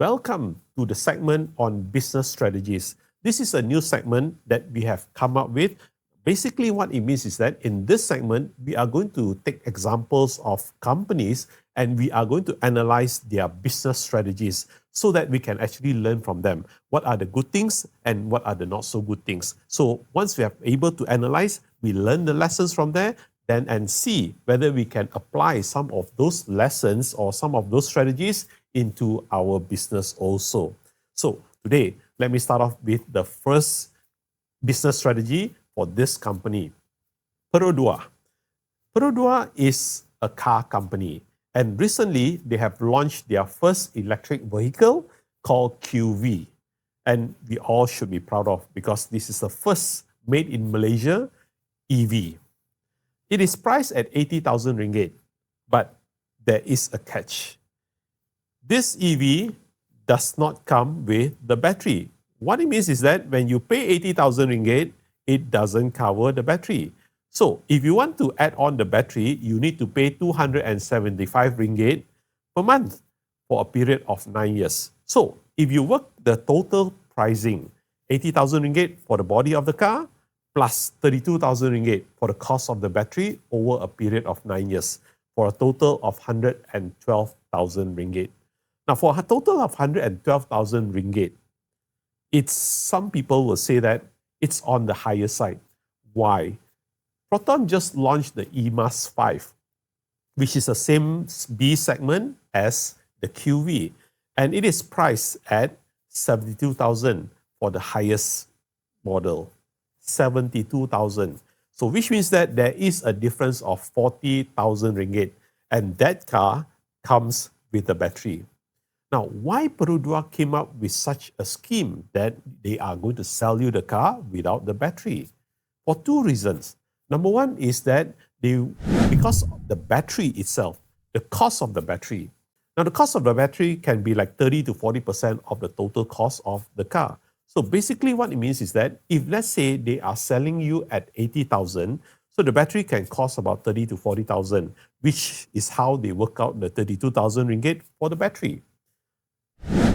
Welcome to the segment on business strategies. This is a new segment that we have come up with. Basically, what it means is that in this segment, we are going to take examples of companies and we are going to analyze their business strategies so that we can actually learn from them. What are the good things and what are the not so good things? So once we are able to analyze, we learn the lessons from there, then and see whether we can apply some of those lessons or some of those strategies into our business also. So today, let me start off with the first business strategy for this company, Perodua. Perodua is a car company, and recently they have launched their first electric vehicle called QV. And we all should be proud of because this is the first made in Malaysia EV. It is priced at 80,000 ringgit, but there is a catch. This EV does not come with the battery. What it means is that when you pay 80,000 ringgit, it doesn't cover the battery. So if you want to add on the battery, you need to pay 275 ringgit per month for a period of 9 years. So if you work the total pricing, 80,000 ringgit for the body of the car, plus 32,000 ringgit for the cost of the battery over a period of 9 years, for a total of 112,000 ringgit. Now, for a total of 112,000 ringgit, some people will say that it's on the higher side. Why? Proton just launched the EMAS 5, which is the same B segment as the QV, and it is priced at 72,000 for the highest model. 72,000. So which means that there is a difference of 40,000 ringgit, and that car comes with a battery. Now, why Perodua came up with such a scheme that they are going to sell you the car without the battery? For two reasons. Number one is that because of the battery itself, the cost of the battery. Now, the cost of the battery can be like 30 to 40% of the total cost of the car. So basically what it means is that if let's say they are selling you at 80,000, so the battery can cost about 30 to 40,000, which is how they work out the 32,000 ringgit for the battery.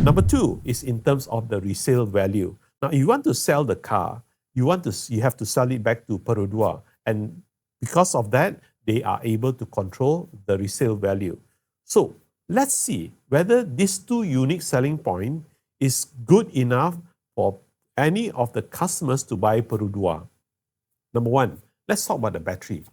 Number two is in terms of the resale value. Now, you want to sell the car, you have to sell it back to Perodua, and because of that, they are able to control the resale value. So let's see whether these two unique selling points is good enough for any of the customers to buy Perodua. Number one, let's talk about the battery.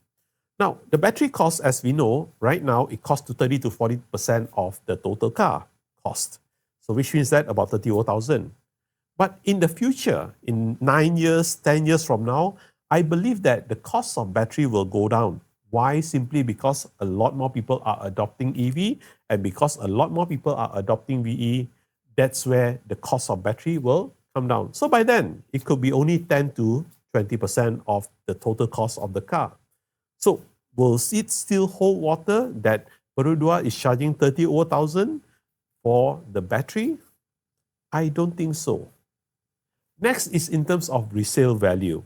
Now, the battery cost, as we know, right now, it costs to 30 to 40% of the total car cost. So which means that about 30,000. But in the future, in 9 years, 10 years from now, I believe that the cost of battery will go down. Why? Simply because a lot more people are adopting EV, and because a lot more people are adopting VE, that's where the cost of battery will come down. So by then, it could be only 10 to 20% of the total cost of the car. So will it still hold water that Perodua is charging 30,000 for the battery? I don't think so. Next is in terms of resale value.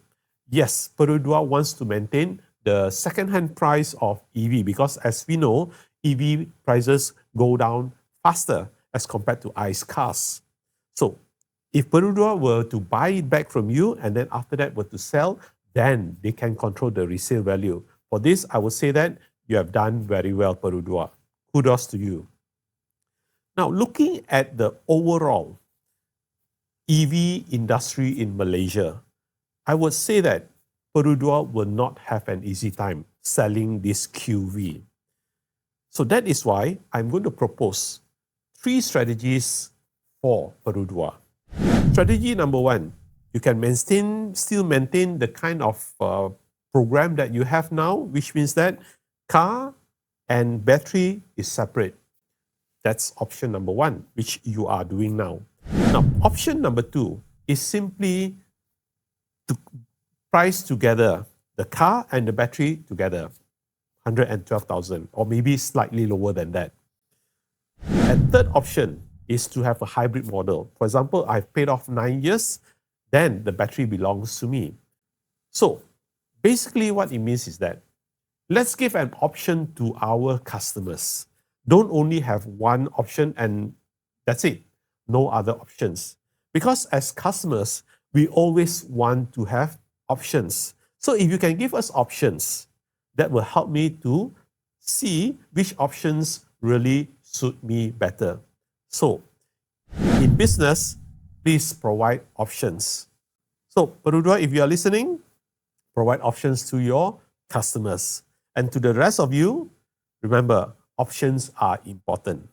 Yes, Perodua wants to maintain the second-hand price of EV because as we know, EV prices go down faster as compared to ICE cars. So if Perodua were to buy it back from you and then after that were to sell, then they can control the resale value. For this, I would say that you have done very well, Perodua. Kudos to you. Now, looking at the overall EV industry in Malaysia, I would say that Perodua will not have an easy time selling this QV. So that is why I'm going to propose 3 strategies for Perodua. Strategy number 1, you can still maintain the kind of program that you have now, which means that car and battery is separate. That's option number 1, which you are doing now. Now, option number 2 is simply to price together the car and the battery together, 112,000, or maybe slightly lower than that. And third option is to have a hybrid model. For example, I've paid off 9 years, then the battery belongs to me. So basically what it means is that let's give an option to our customers. Don't only have one option and that's it. no other options. Because as customers, we always want to have options. So if you can give us options, that will help me to see which options really suit me better. So in business, please provide options. So Perodua, if you are listening, provide options to your customers. And to the rest of you, remember, options are important.